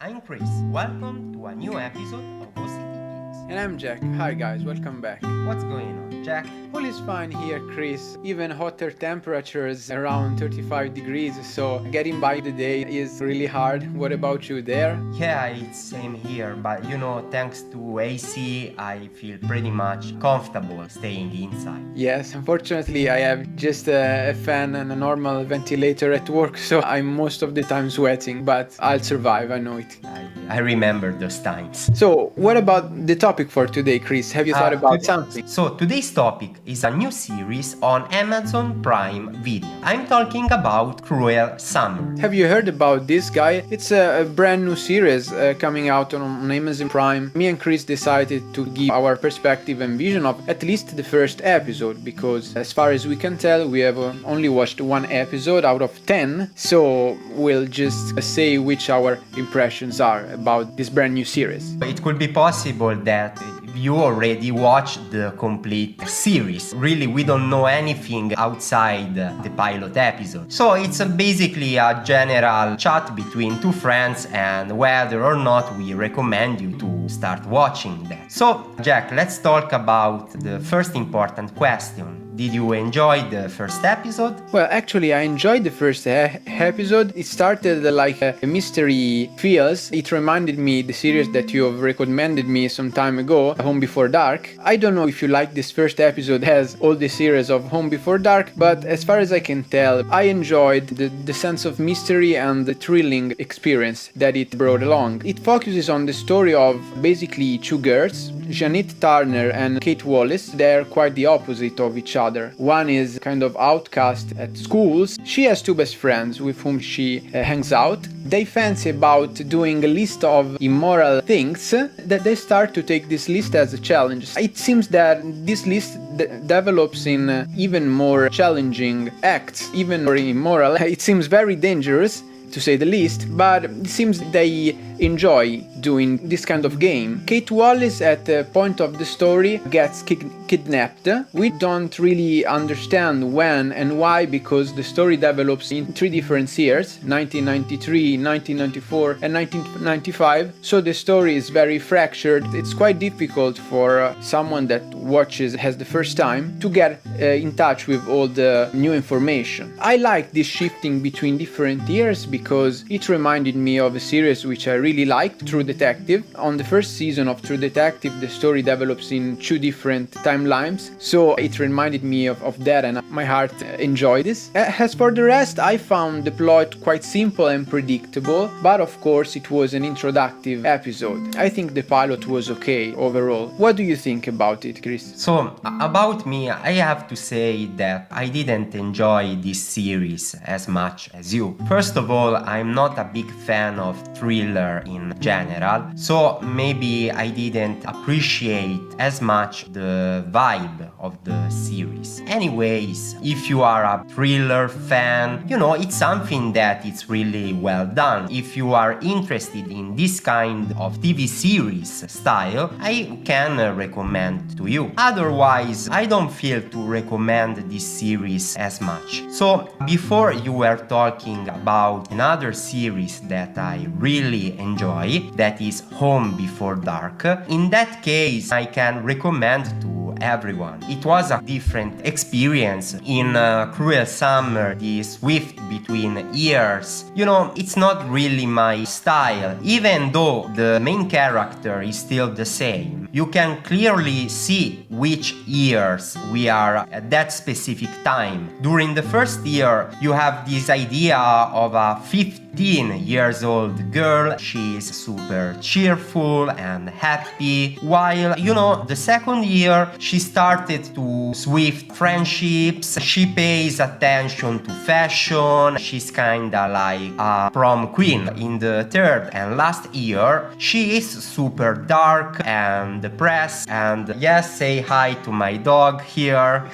I'm Chris. Welcome to a new episode of OCT Geeks. And I'm Jack. Hi guys, welcome back. What's going on, Jack? All is fine here, Chris. Even hotter temperatures around 35 degrees, so getting by the day is really hard. What about you there? Yeah, it's same here, but thanks to AC, I feel pretty much comfortable staying inside. Yes, unfortunately, I have just a fan and a normal ventilator at work, so I'm most of the time sweating, but I'll survive, I know it. I remember those times. So, what about the topic for today, Chris? Have you thought about something? So, today's topic is a new series on Amazon Prime Video. I'm talking about Cruel Summer. Have you heard about this guy? It's a brand new series coming out on Amazon Prime. Me and Chris decided to give our perspective and vision of at least the first episode, because as far as we can tell, we have only watched one episode out of 10, so we'll just say which our impressions are about this brand new series. It could be possible that you already watched the complete series. Really, we don't know anything outside the pilot episode. So it's basically a general chat between two friends and whether or not we recommend you to start watching that. So, Jack, let's talk about the first important question. Did you enjoy the first episode? Well, actually, I enjoyed the first episode. It started like a mystery feels. It reminded me the series that you have recommended me some time ago, Home Before Dark. I don't know if you like this first episode has all the series of Home Before Dark, but as far as I can tell, I enjoyed the sense of mystery and the thrilling experience that it brought along. It focuses on the story of basically two girls, Janet Turner and Kate Wallace. They're quite the opposite of each other. One is kind of outcast at schools. She has two best friends with whom she hangs out. They fancy about doing a list of immoral things that they start to take this list as a challenge. It seems that this list develops in even more challenging acts, even more immoral. It seems very dangerous, to say the least, but it seems they enjoy doing this kind of game. Kate Wallace at the point of the story gets kidnapped. We don't really understand when and why, because the story develops in three different years, 1993, 1994 and 1995, so the story is very fractured. It's quite difficult for someone that watches has the first time to get in touch with all the new information. I like this shifting between different years because it reminded me of a series which I really liked, True Detective. On the first season of True Detective, the story develops in two different timelines, so it reminded me of that, and my heart enjoyed this. As for the rest, I found the plot quite simple and predictable, but of course it was an introductive episode. I think the pilot was okay overall. What do you think about it, Chris? So, about me, I have to say that I didn't enjoy this series as much as you. First of all, I'm not a big fan of thriller in general, so maybe I didn't appreciate as much the vibe of the series. Anyways, if you are a thriller fan, it's something that it's really well done. If you are interested in this kind of TV series style, I can recommend to you. Otherwise, I don't feel to recommend this series as much. So, before you were talking about another series that I really enjoy, that is Home Before Dark. In that case, I can recommend to everyone. It was a different experience. In Cruel Summer, the swift between years, it's not really my style, even though the main character is still the same. You can clearly see which years we are at that specific time. During the first year, you have this idea of a 15 years old girl. She is super cheerful and happy, while the second year she started to swift friendships. She pays attention to fashion. She's kinda like a prom queen. In the third and last year, she is super dark and depressed. And yes, say hi to my dog here.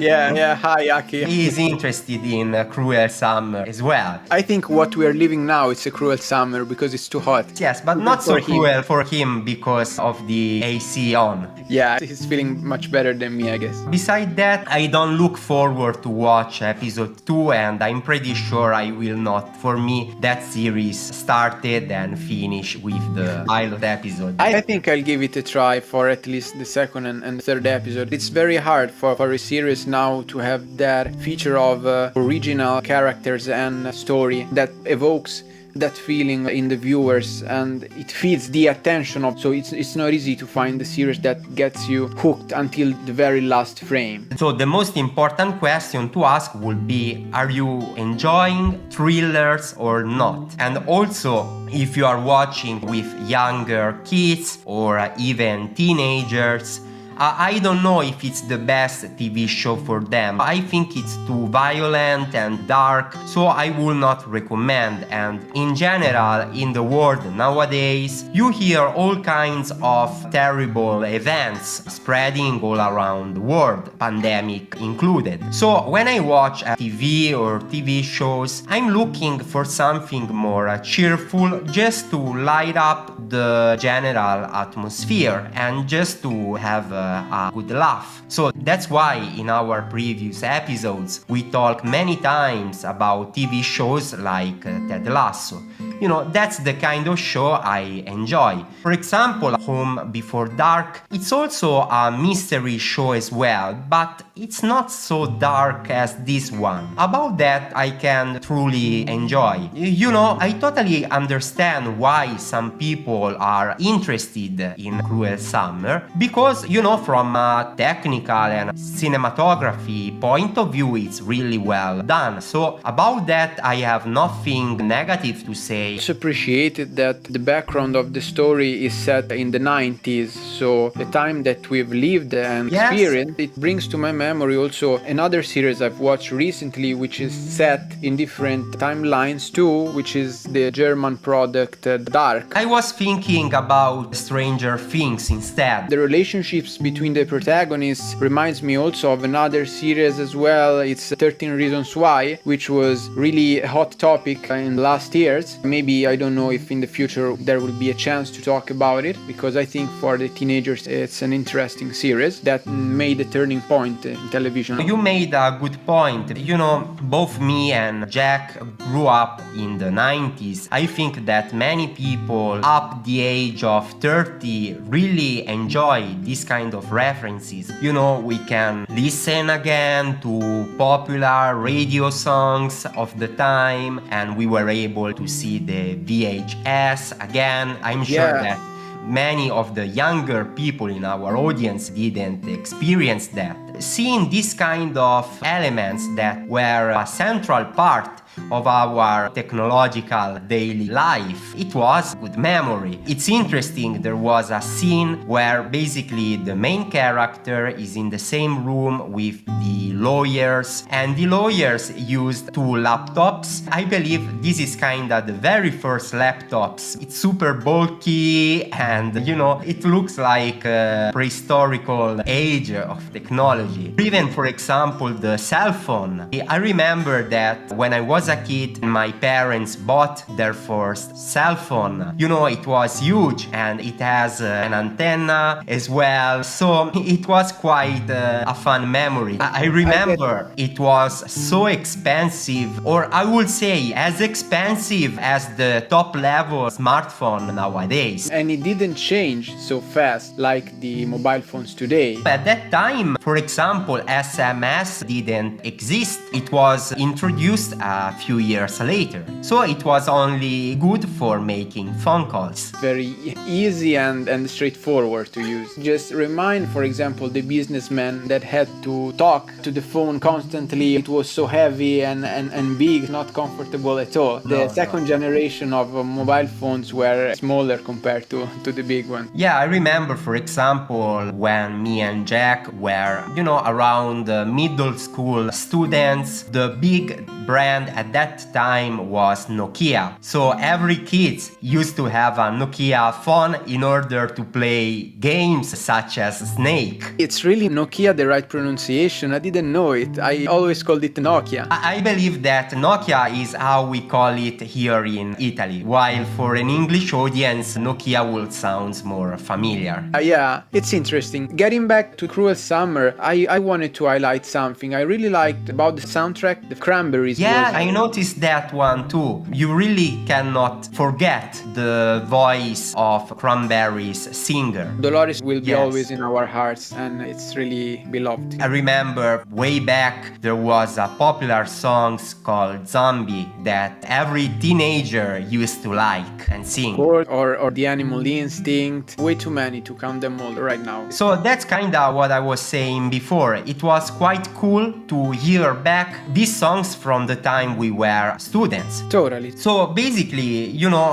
yeah, hi Aki. He is interested in Cruel Summer as well. I think what what we are living now, it's a cruel summer because it's too hot. Yes, but Even not so for him. cruel for him because of the AC on. Yeah, he's feeling much better than me, I guess. Besides that, I don't look forward to watch episode 2, and I'm pretty sure I will not. For me, that series started and finished with the pilot episode. I think I'll give it a try for at least the second and third episode. It's very hard for a series now to have that feature of original characters and story that evokes that feeling in the viewers, and it feeds the attention of, so it's not easy to find the series that gets you hooked until the very last frame. So the most important question to ask would be, are you enjoying thrillers or not? And also, if you are watching with younger kids or even teenagers, I don't know if it's the best TV show for them. I think it's too violent and dark, so I will not recommend. And in general, in the world nowadays, you hear all kinds of terrible events spreading all around the world, pandemic included. So when I watch TV or TV shows, I'm looking for something more cheerful, just to light up the general atmosphere and just to have a good laugh. So that's why in our previous episodes we talk many times about TV shows like Ted Lasso. You know, that's the kind of show I enjoy. For example, Home Before Dark, it's also a mystery show as well, but it's not so dark as this one. About that, I can truly enjoy. You know, I totally understand why some people are interested in Cruel Summer, because, you know, from a technical and cinematography point of view, it's really well done. So about that, I have nothing negative to say. It's appreciated that the background of the story is set in the 90s, so the time that we've lived and experienced. It brings to my memory also another series I've watched recently, which is set in different timelines too, which is the German product Dark. I was thinking about Stranger Things instead. The relationships between the protagonists reminds me also of another series as well. It's 13 Reasons Why, which was really a hot topic in the last years. Maybe, I don't know if in the future there will be a chance to talk about it, because I think for the teenagers it's an interesting series that made a turning point in television. You made a good point. You know, both me and Jack grew up in the 90s. I think that many people up the age of 30 really enjoy this kind of references. You know, we can listen again to popular radio songs of the time, and we were able to see the VHS again. I'm sure that many of the younger people in our audience didn't experience that. Seeing this kind of elements that were a central part of our technological daily life, it was good memory. It's interesting, there was a scene where basically the main character is in the same room with the lawyers, and the lawyers used two laptops. I believe this is kinda the very first laptops. It's super bulky and, you know, it looks like a prehistorical age of technology. Even, for example, the cell phone. I remember that when I was a kid, my parents bought their first cell phone. You know, it was huge and it has an antenna as well, so it was quite a fun memory. I remember it was so expensive, or I would say as expensive as the top level smartphone nowadays. And it didn't change so fast like the mobile phones today. At that time, for example, SMS didn't exist. It was introduced a few years later. So it was only good for making phone calls. Very easy and straightforward to use. Just remind, for example, the businessman that had to talk to the phone constantly. It was so heavy and big, not comfortable at all. The second generation of mobile phones were smaller compared to the big one. Yeah, I remember, for example, when me and Jack were, you know, around middle school students, the big brand at at that time was Nokia. So every kid used to have a Nokia phone in order to play games such as Snake. It's really Nokia the right pronunciation. I didn't know it. I always called it Nokia. I believe that Nokia is how we call it here in Italy, while for an English audience, Nokia will sound more familiar. Yeah, it's interesting. Getting back to Cruel Summer, I wanted to highlight something I really liked about the soundtrack. The Cranberries. Yeah, I noticed that one too. You really cannot forget the voice of Cranberries singer. Dolores will be Yes. always in our hearts, and it's really beloved. I remember way back there was a popular song called Zombie that every teenager used to like and sing. Or the Animal Instinct. Way too many to count them all right now. So that's kinda what I was saying before. It was quite cool to hear back these songs from the time we were students. Totally. So basically,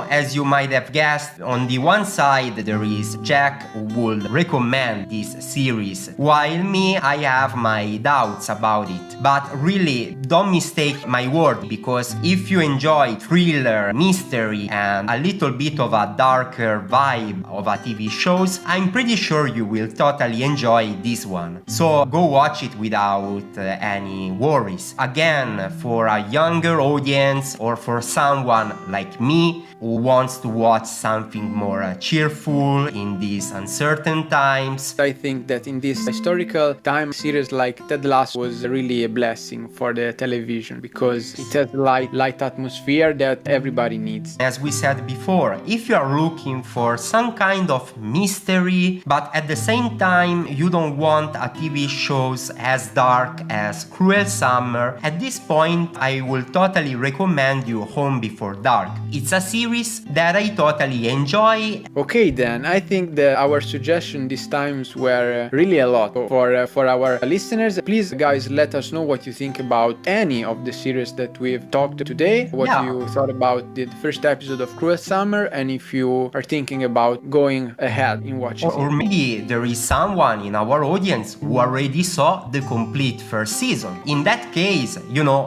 as you might have guessed, on the one side there is Jack who would recommend this series, while me, I have my doubts about it. But really, don't mistake my word, because if you enjoy thriller, mystery, and a little bit of a darker vibe of a TV shows, I'm pretty sure you will totally enjoy this one. So go watch it without any worries. Again, for a younger audience or for someone like me who wants to watch something more cheerful in these uncertain times. I think that in this historical time, series like Ted Lasso was really a blessing for the television, because it has light atmosphere that everybody needs. As we said before, if you are looking for some kind of mystery, but at the same time you don't want a TV shows as dark as Cruel Summer, at this point I will totally recommend you Home Before Dark. It's a series that I totally enjoy. Okay then, I think that our suggestions these times were really a lot for our listeners. Please guys, let us know what you think about any of the series that we've talked today, what you thought about the first episode of Cruel Summer, and if you are thinking about going ahead in watching Or maybe there is someone in our audience who already saw the complete first season. In that case,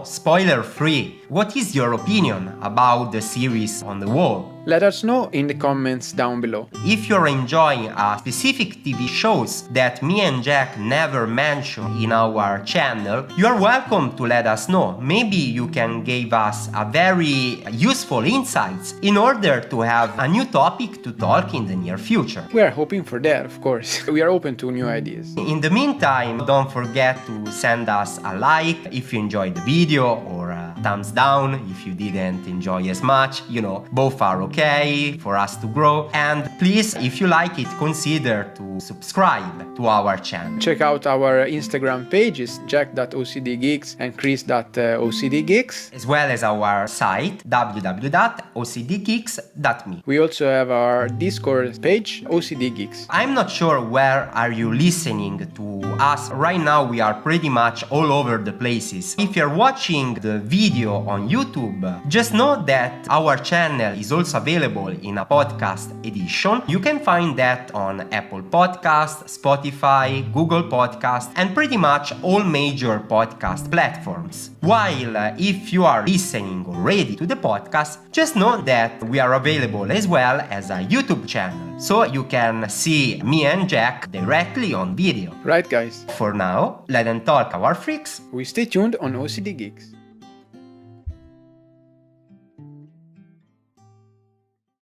spoiler free, what is your opinion about the series on the whole? Let us know in the comments down below. If you're enjoying a specific TV shows that me and Jack never mention in our channel, you're welcome to let us know. Maybe you can give us a very useful insights in order to have a new topic to talk in the near future. We are hoping for that, of course. We are open to new ideas. In the meantime, don't forget to send us a like if you enjoyed the video, or a thumbs down if you didn't enjoy as much. Both are okay for us to grow. And please, if you like it, consider to subscribe to our channel. Check out our Instagram pages, jack.ocdgeeks and chris.ocdgeeks. As well as our site, www.ocdgeeks.me. We also have our Discord page, OCD Geeks. I'm not sure where are you listening to us. Right now we are pretty much all over the places. If you're watching the video on YouTube, just know that our channel is also available in a podcast edition. You can find that on Apple Podcast, Spotify, Google Podcast, and pretty much all major podcast platforms. While if you are listening already to the podcast, just know that we are available as well as a YouTube channel, so you can see me and Jack directly on video. Right guys, For now, let them talk, our freaks. we stay tuned on OCD Geeks.